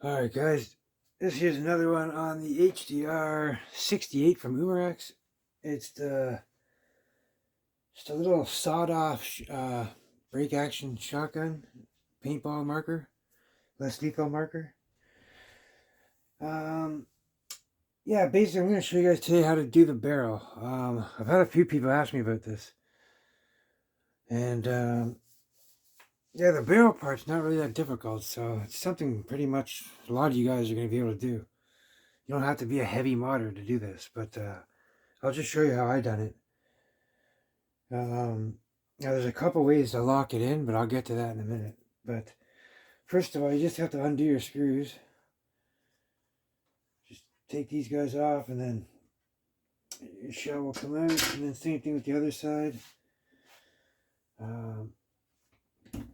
Alright guys, this here's another one on the HDR 68 from Umarex. It's just a little sawed-off break action shotgun paintball marker, less lethal marker. Yeah, basically I'm going to show you guys today how to do the barrel. I've had a few people ask me about this, and yeah, the barrel part's not really that difficult, so it's something pretty much a lot of you guys are going to be able to do. You don't have to be a heavy modder to do this, but I'll just show you how I done it. Now there's a couple ways to lock it in, but I'll get to that in a minute. But first of all, you just have to undo your screws. Just take these guys off, and then your shell will come out. And then same thing with the other side.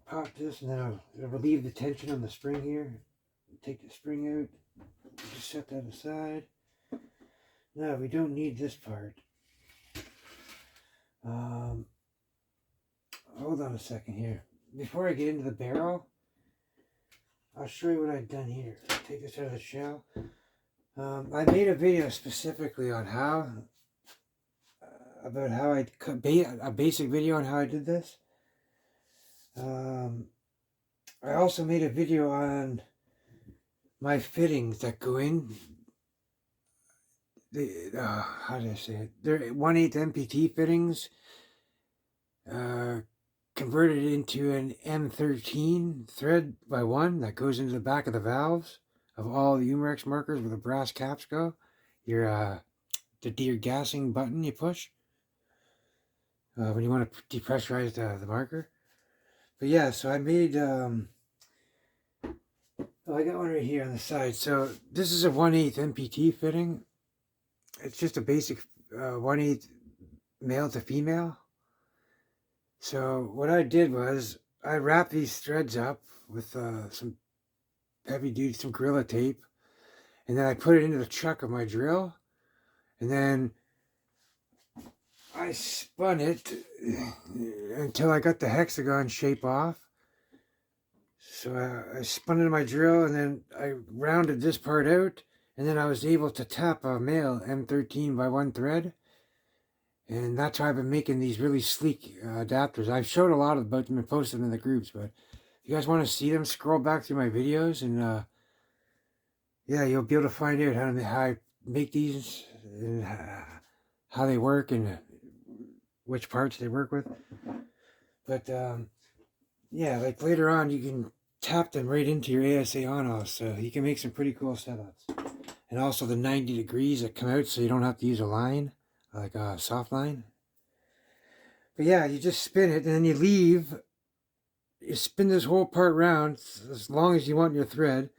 Pop this, and then it'll relieve the tension on the spring here. Take the spring out. Just set that aside. Now we don't need this part. Hold on a second here. Before I get into the barrel, I'll show you what I've done here. Take this out of the shell. I made a video specifically on how, about how I cut a basic video on how I did this. I also made a video on my fittings that go in. How did I say it? They're 1/8 MPT fittings. Converted into an M13 thread by 1 that goes into the back of the valves of all the Umarex markers where the brass caps go. Your gassing button you push when you want to depressurize the marker. But yeah, so I made I got one right here on the side. So this is a 1/8 MPT fitting. It's just a basic 1/8 male to female. So what I did was I wrapped these threads up with some heavy duty, some Gorilla tape, and then I put it into the chuck of my drill, and then I spun it until I got the hexagon shape off. So I spun it in my drill, and then I rounded this part out, and then I was able to tap a male M13 by 1 thread. And that's how I've been making these really sleek adapters. I've showed a lot about them and posted them in the groups, but if you guys want to see them, scroll back through my videos, and yeah, you'll be able to find out how I make these, and how they work, and which parts they work with. But yeah, like later on, you can tap them right into your ASA on-off, so you can make some pretty cool setups. And also the 90 degrees that come out, so you don't have to use a line, like a soft line. But yeah, you just spin it, and then you spin this whole part round as long as you want your thread.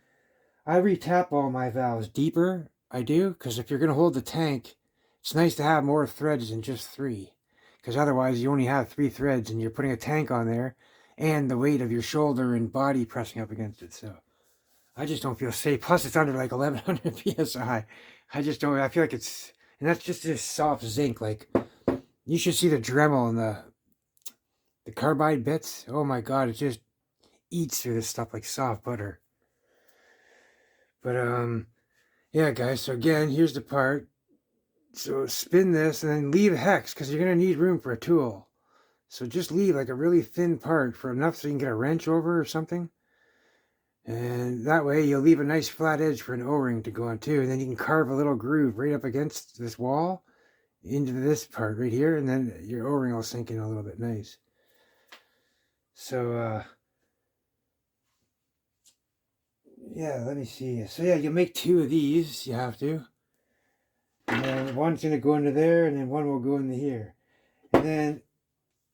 I re-tap all my valves deeper, I do, because if you're going to hold the tank, it's nice to have more threads than just 3. Because otherwise you only have 3 threads, and you're putting a tank on there, and the weight of your shoulder and body pressing up against it, so I just don't feel safe. Plus it's under like 1100 psi. I just don't, I feel like it's, and that's just this soft zinc. Like, you should see the Dremel and the carbide bits. Oh my god, it just eats through this stuff like soft butter. But yeah guys, so again, here's the part. So spin this and then leave hex, because you're going to need room for a tool. So just leave like a really thin part for enough so you can get a wrench over or something. And that way you'll leave a nice flat edge for an O-ring to go on too. And then you can carve a little groove right up against this wall into this part right here, and then your O-ring will sink in a little bit nice. So yeah, let me see. So yeah, you'll make 2 of these, you have to. And then one's going to go into there, and then one will go into here. And then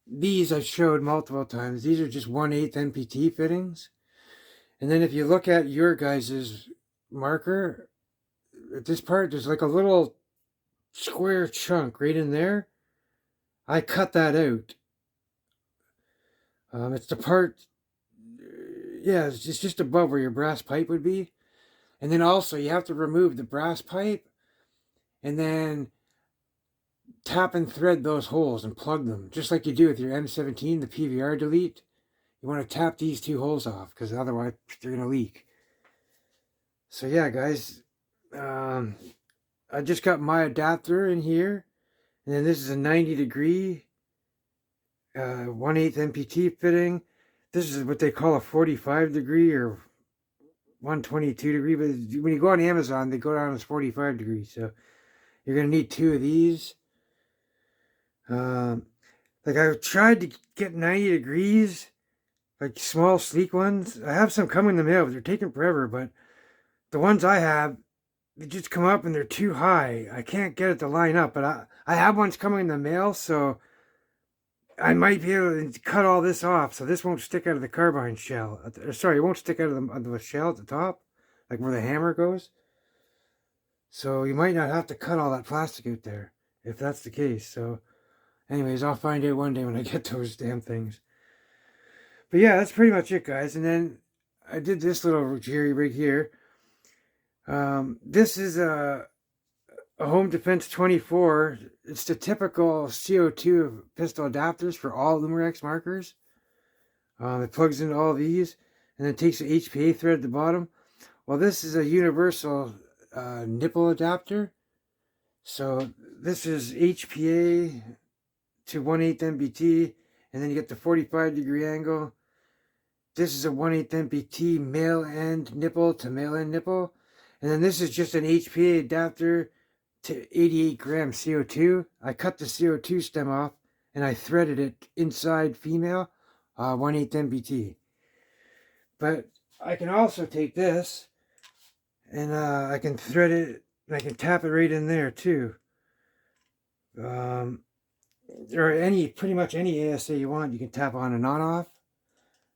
these I've showed multiple times. These are just 1/8 MPT fittings. And then if you look at your guys' marker, at this part, there's like a little square chunk right in there. I cut that out. It's the part, yeah, it's just above where your brass pipe would be. And then also you have to remove the brass pipe, and then tap and thread those holes and plug them, just like you do with your M17, the PVR delete. You want to tap these 2 holes off, because otherwise they're going to leak. So yeah, guys, I just got my adapter in here, and then this is a 90-degree 1/8 MPT fitting. This is what they call a 45-degree or 122-degree, but when you go on Amazon, they go down as 45 degrees. So you're gonna need 2 of these. Like I tried to get 90 degrees, like small sleek ones. I have some coming in the mail, but they're taking forever. But the ones I have, they just come up and they're too high. I can't get it to line up. But I have ones coming in the mail, so I might be able to cut all this off, so this won't stick out of the carbine shell. Sorry, it won't stick out of the shell at the top, like where the hammer goes. So you might not have to cut all that plastic out there, if that's the case. So anyways, I'll find out one day when I get those damn things. But yeah, that's pretty much it, guys. And then I did this little jerry rig here. This is a Home Defense 24. It's the typical CO2 pistol adapters for all Umarex markers. It plugs into all these and then takes the HPA thread at the bottom. Well, this is a universal nipple adapter. So this is HPA to 1/8 MPT, and then you get the 45-degree angle. This is a 1/8 MPT male end nipple to male end nipple. And then this is just an HPA adapter to 88 grams CO2. I cut the CO2 stem off and I threaded it inside female 1/8 MPT. But I can also take this and I can thread it and I can tap it right in there too. Or pretty much any ASA you want, you can tap on and on off.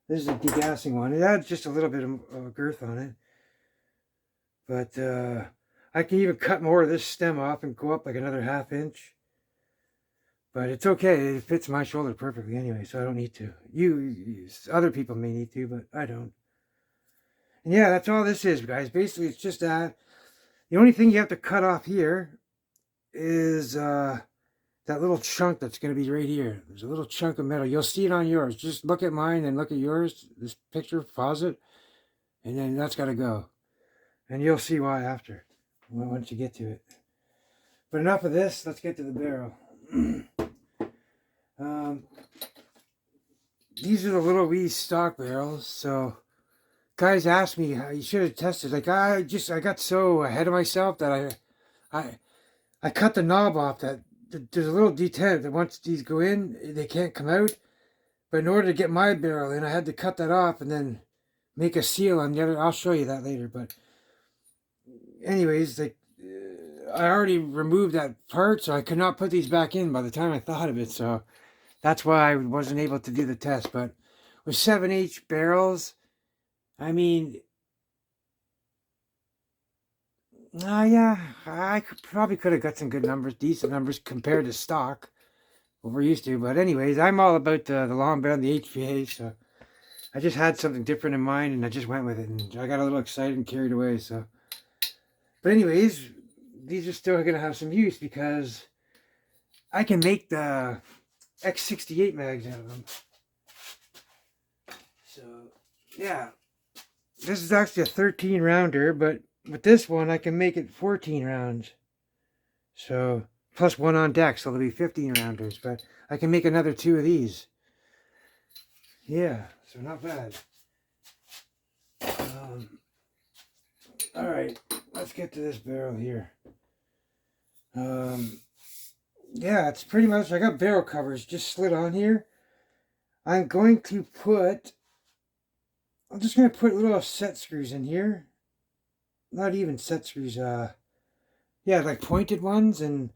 This is a degassing one. It adds just a little bit of girth on it. But I can even cut more of this stem off and go up like another 1/2 inch. But it's okay. It fits my shoulder perfectly anyway, so I don't need to. Other people may need to, but I don't. And yeah, that's all this is, guys. Basically, it's just that. The only thing you have to cut off here is that little chunk that's going to be right here. There's a little chunk of metal. You'll see it on yours. Just look at mine and look at yours. This picture, pause it, and then that's got to go. And you'll see why after, once you get to it. But enough of this. Let's get to the barrel. These are the little wee stock barrels. So guys asked me how you should have tested. Like I got so ahead of myself that I cut the knob off. That there's a little detent that once these go in, they can't come out. But in order to get my barrel in, I had to cut that off and then make a seal on the other. I'll show you that later. But anyways, like I already removed that part, so I could not put these back in by the time I thought of it. So that's why I wasn't able to do the test. But with 7H barrels, I mean, yeah, I probably could have got some good numbers, decent numbers compared to stock, what we're used to. But anyways, I'm all about the long barrel and the HPA, so I just had something different in mind, and I just went with it, and I got a little excited and carried away. So, but anyways, these are still going to have some use because I can make the X68 mags out of them. So, yeah. This is actually a 13 rounder, but with this one, I can make it 14 rounds. So, plus one on deck, so there'll be 15 rounders. But I can make another 2 of these. Yeah, so not bad. Alright, let's get to this barrel here. Yeah, it's pretty much, I got barrel covers just slid on here. I'm just going to put little set screws in here. Not even set screws, yeah, like pointed ones, and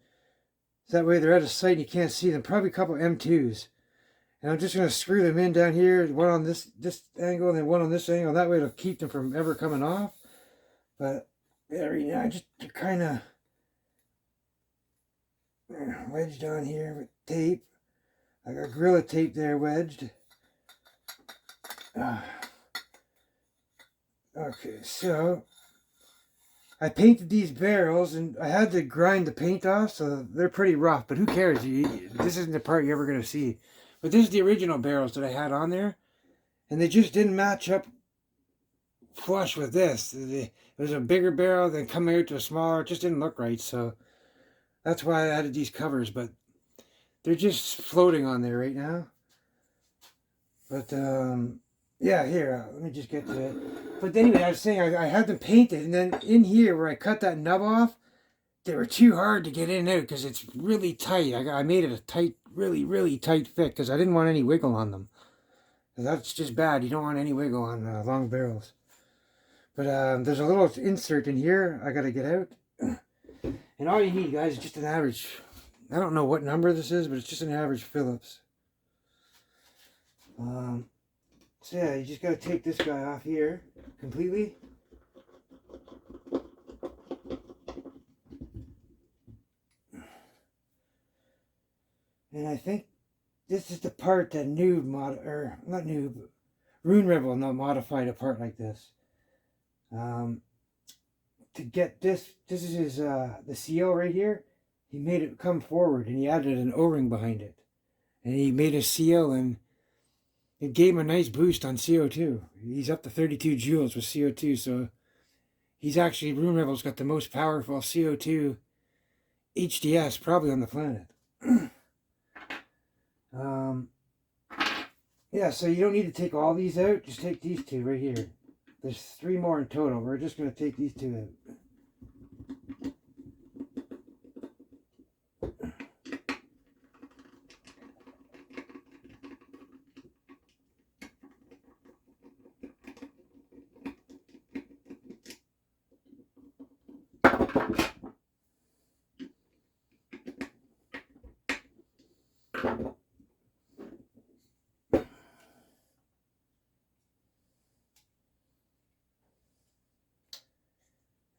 that way they're out of sight and you can't see them. Probably a couple M2s. And I'm just going to screw them in down here, one on this angle and then one on this angle. That way it'll keep them from ever coming off. But yeah, right now, just kind of wedged on here with tape. I got Gorilla tape there wedged. Okay, so I painted these barrels and I had to grind the paint off, so they're pretty rough, but who cares? This isn't the part you're ever going to see. But this is the original barrels that I had on there, and they just didn't match up flush with this. It was a bigger barrel, then coming out to a smaller. It just didn't look right, so that's why I added these covers. But they're just floating on there right now. But yeah, here, let me just get to it. But anyway, I was saying I had them painted, and then in here where I cut that nub off, they were too hard to get in and out because it's really tight. I made it a tight, really, really tight fit because I didn't want any wiggle on them. That's just bad. You don't want any wiggle on long barrels. But there's a little insert in here I got to get out. And all you need, guys, is just an average. I don't know what number this is, but it's just an average Phillips. So yeah, you just got to take this guy off here completely. And I think this is the part that Rune Rebel modified a part like this. To get this is his the seal right here. He made it come forward, and he added an O-ring behind it, and he made a seal, and it gave him a nice boost on CO2. He's up to 32 joules with CO2, so he's actually, Rune Rebel's got the most powerful CO2 HDS probably on the planet. Yeah, so you don't need to take all these out. Just take these two right here. There's 3 more in total. We're just going to take these 2 out.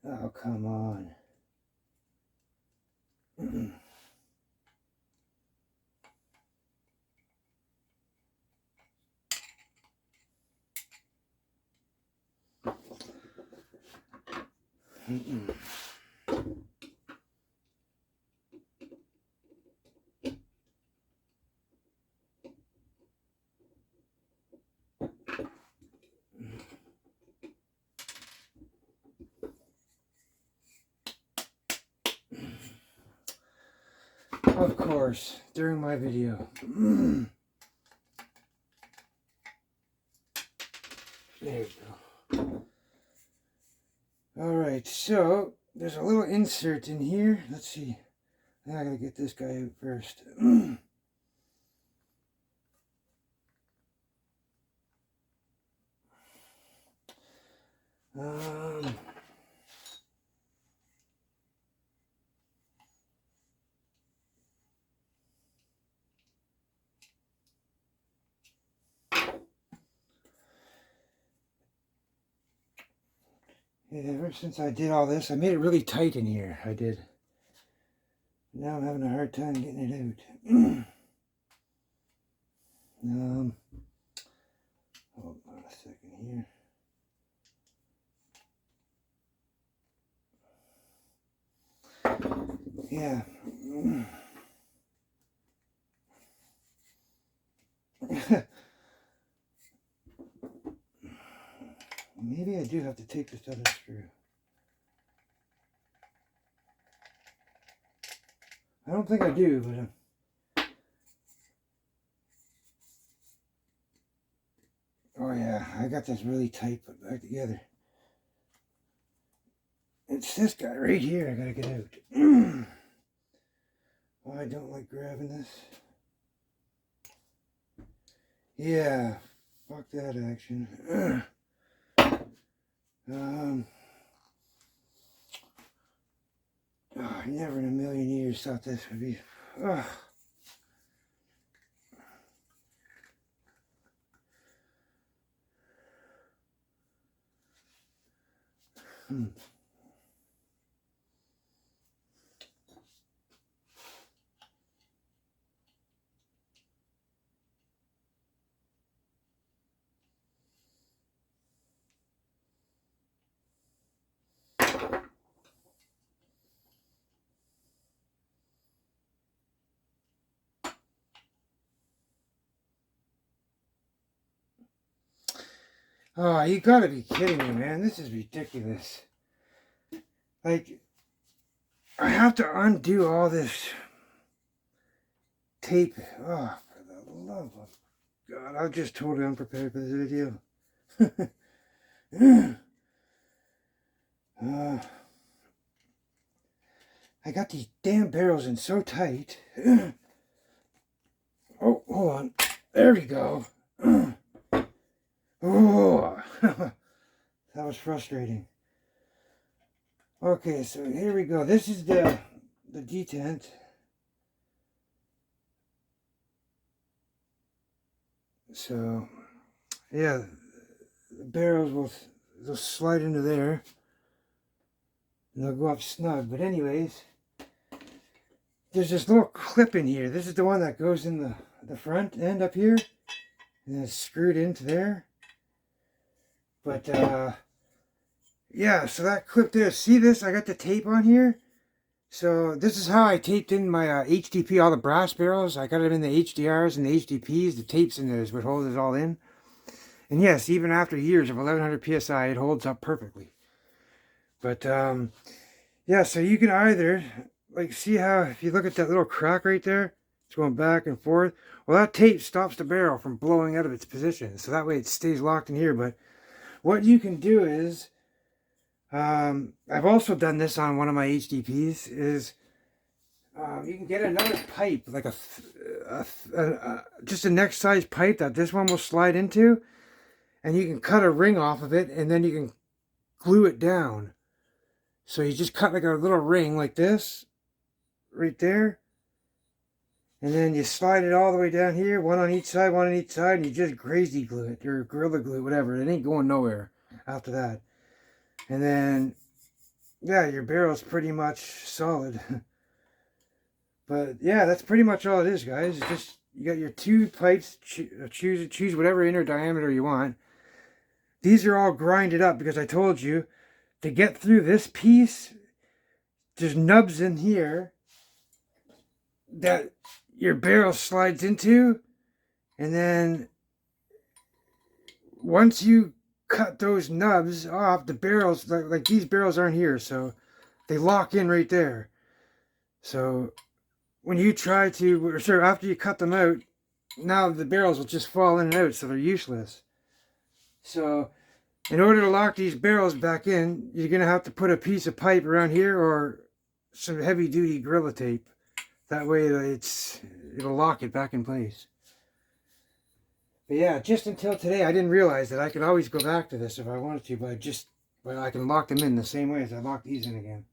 Oh, come on. Of course, during my video. There you go. Alright, so there's a little insert in here. Let's see. I gotta get this guy out first. Yeah, ever since I did all this, I made it really tight in here. I did. Now I'm having a hard time getting it out. Hold on a second here. Yeah. Maybe I do have to take this other screw. I don't think I do, but oh yeah, I got this really tight put back together. It's this guy right here I gotta get out. Oh, I don't like grabbing this. Yeah, fuck that action. Oh, I never in a million years thought this would be. Oh, you gotta be kidding me, man. This is ridiculous. Like, I have to undo all this tape. Oh, for the love of God. I'm just totally unprepared for this video. I got these damn barrels in so tight. Oh, hold on. There we go. Oh, that was frustrating. Okay, so here we go. This is the detent. So, yeah, the barrels they'll slide into there. And they'll go up snug. But anyways, there's this little clip in here. This is the one that goes in the front end up here. And it's screwed into there. But, yeah, so that clip there. See this? I got the tape on here. So this is how I taped in my HDP, all the brass barrels. I got it in the HDRs and the HDPs. The tapes in there is what holds it all in. And yes, even after years of 1100 PSI, it holds up perfectly. But, yeah, so you can either, like, see how, if you look at that little crack right there, it's going back and forth. Well, that tape stops the barrel from blowing out of its position. So that way it stays locked in here. But what you can do is, I've also done this on one of my HDPs, is you can get another pipe, like just a next size pipe that this one will slide into, and you can cut a ring off of it, and then you can glue it down. So you just cut like a little ring like this, right there, and then you slide it all the way down here, one on each side, and you just crazy glue it, or Gorilla Glue, whatever. It ain't going nowhere after that. And then, yeah, your barrel's pretty much solid. But yeah, that's pretty much all it is, guys. It's just, you got your two pipes. Choose whatever inner diameter you want. These are all grinded up because I told you to get through this piece, there's nubs in here that your barrel slides into, and then once you cut those nubs off, the barrels, like these barrels aren't here, so they lock in right there. So when you try to, or sorry, after you cut them out, now the barrels will just fall in and out, so they're useless. So in order to lock these barrels back in, you're going to have to put a piece of pipe around here or some heavy duty Gorilla Tape. That way it'll lock it back in place. But yeah, just until today, I didn't realize that I could always go back to this if I wanted to, but I can lock them in the same way as I lock these in again.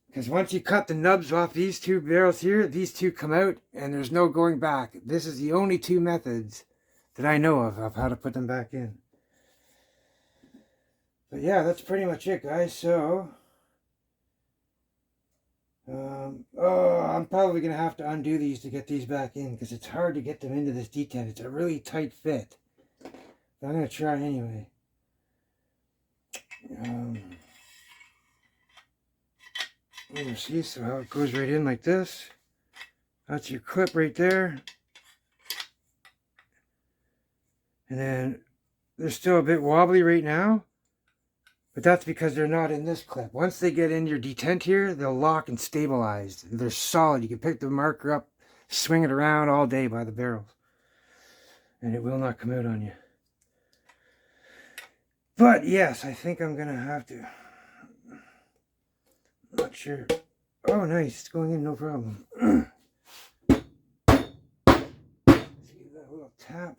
Because once you cut the nubs off these two barrels here, these two come out and there's no going back. This is the only two methods that I know of how to put them back in. But yeah, that's pretty much it, guys. So, I'm probably going to have to undo these to get these back in because it's hard to get them into this detent. It's a really tight fit. But I'm going to try anyway. You see, so how it goes right in like this. That's your clip right there. And then they're still a bit wobbly right now. But that's because they're not in this clip. Once they get in your detent here, they'll lock and stabilize. They're solid. You can pick the marker up, swing it around all day by the barrels. And it will not come out on you. But yes, I think I'm going to have to. Not sure. Oh, nice. It's going in, no problem. Let's give that a little tap.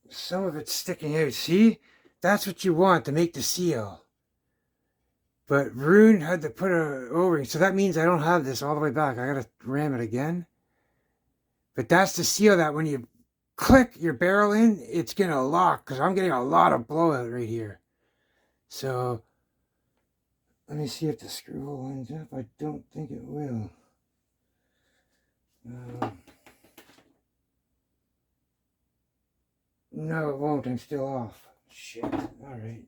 Some of it's sticking out. See? That's what you want to make the seal. But Rune had to put a O-ring. So that means I don't have this all the way back. I got to ram it again. But that's the seal that when you click your barrel in, it's going to lock. Because I'm getting a lot of blowout right here. So let me see if the screw hole lines up. I don't think it will. No, it won't. I'm still off. Shit. Alright.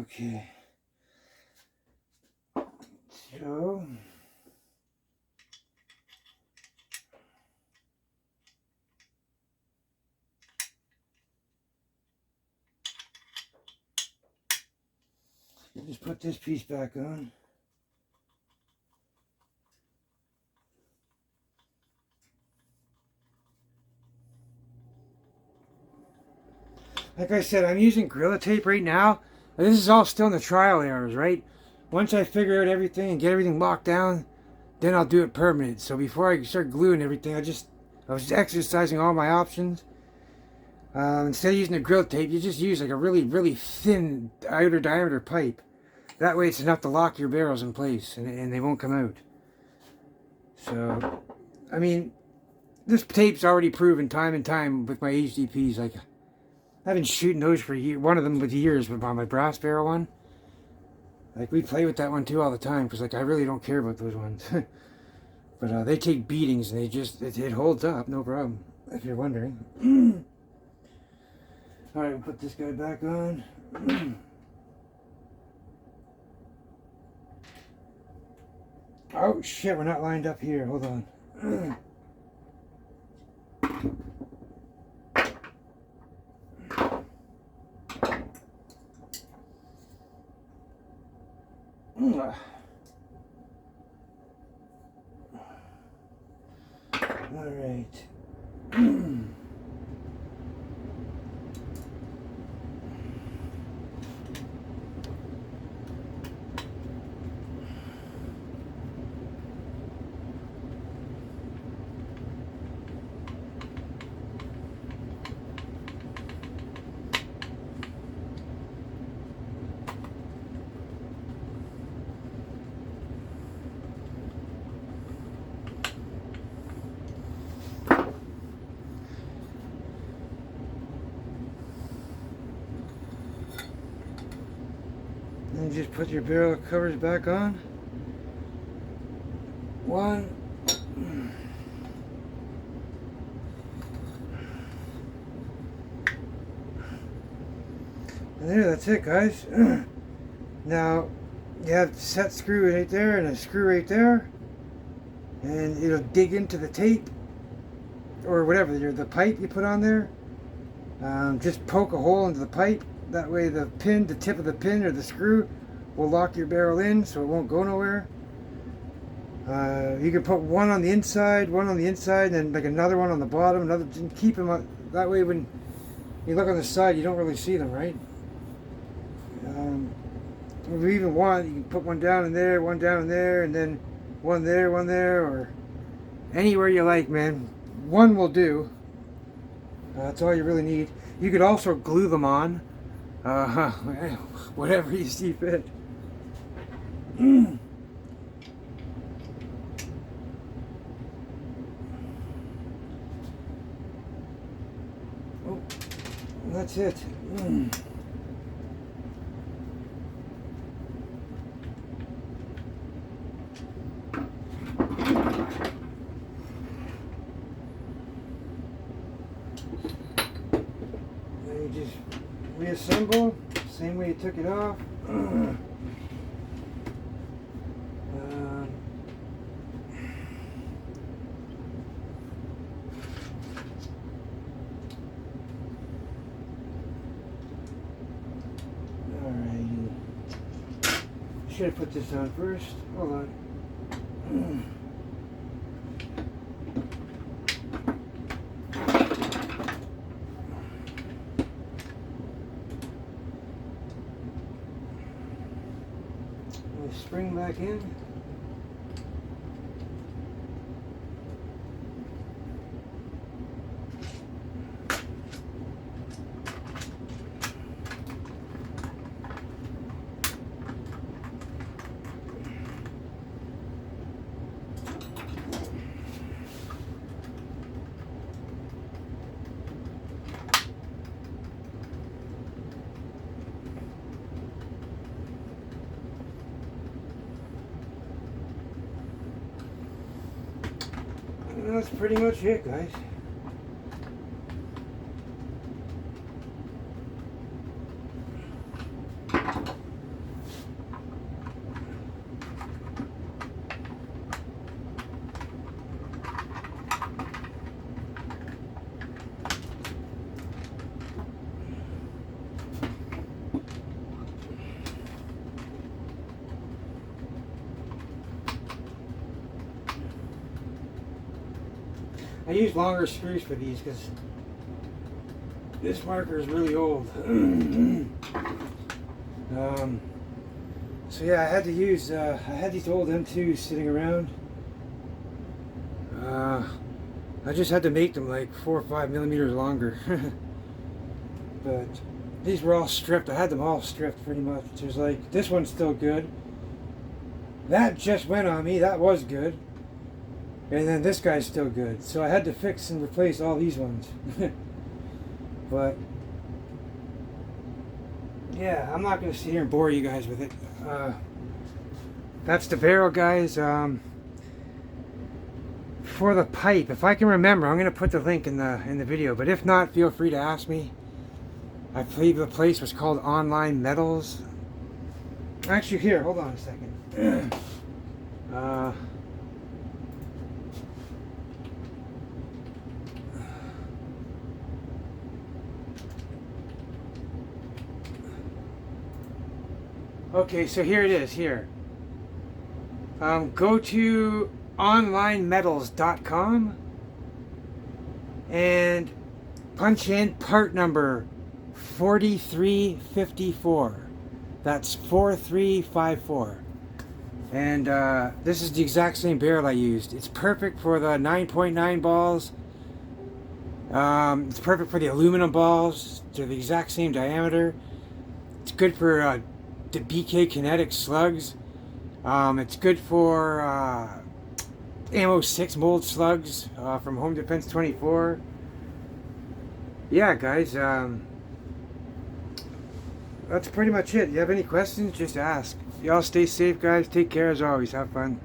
Okay. So just put this piece back on. Like I said, I'm using Gorilla Tape right now. This is all still in the trial errors, right? Once I figure out everything and get everything locked down, then I'll do it permanent. So before I start gluing everything, I was exercising all my options. Instead of using the Gorilla Tape, you just use like a really, really thin outer diameter pipe. That way it's enough to lock your barrels in place and they won't come out. So, I mean, this tape's already proven time and time with my HDPs. Like, I've been shooting those for years. One of them with years, but on my brass barrel one. Like, we play with that one too all the time because, like, I really don't care about those ones. But they take beatings and it holds up, no problem, if you're wondering. Alright, we'll put this guy back on. Oh shit, we're not lined up here. Hold on. Alright. And just put your barrel covers back on. One. And there, that's it, guys. Now, you have the set screw right there and a screw right there. And it'll dig into the tape or whatever, the pipe you put on there. Just poke a hole into the pipe. That way the tip of the pin or the screw will lock your barrel in so it won't go nowhere. You can put one on the inside, and like another one on the bottom, keep them up. That way when you look on the side, you don't really see them, right? If you even want, you can put one down in there, and then one there, or anywhere you like, man. One will do. That's all you really need. You could also glue them on. Whatever you see fit. Oh, that's it. Then you just reassemble, same way you took it off. Alright. Should have put this on first. Hold on. Spring back in. That's pretty much it, guys. I use longer screws for these because this marker is really old. So yeah, I had to use, I had these old M2s sitting around. I just had to make them like 4 or 5 millimeters longer. But these were all stripped. I had them all stripped pretty much. There's like, this one's still good. That just went on me, that was good. And then this guy's still good. So I had to fix and replace all these ones. But yeah, I'm not going to sit here and bore you guys with it. That's the barrel, guys. For the pipe, if I can remember, I'm going to put the link in the video. But if not, feel free to ask me. I believe the place was called Online Metals. Actually, here, hold on a second. Okay, so here it is, here. Go to onlinemetals.com and punch in part number 4354. That's 4354. And this is the exact same barrel I used. It's perfect for the 9.9 balls. It's perfect for the aluminum balls. They're the exact same diameter. It's good for the BK Kinetic slugs. It's good for Ammo 6 mold slugs from Home Defense 24. Yeah, guys, that's pretty much it. If you have any questions, just ask. Y'all stay safe, guys. Take care as always. Have fun.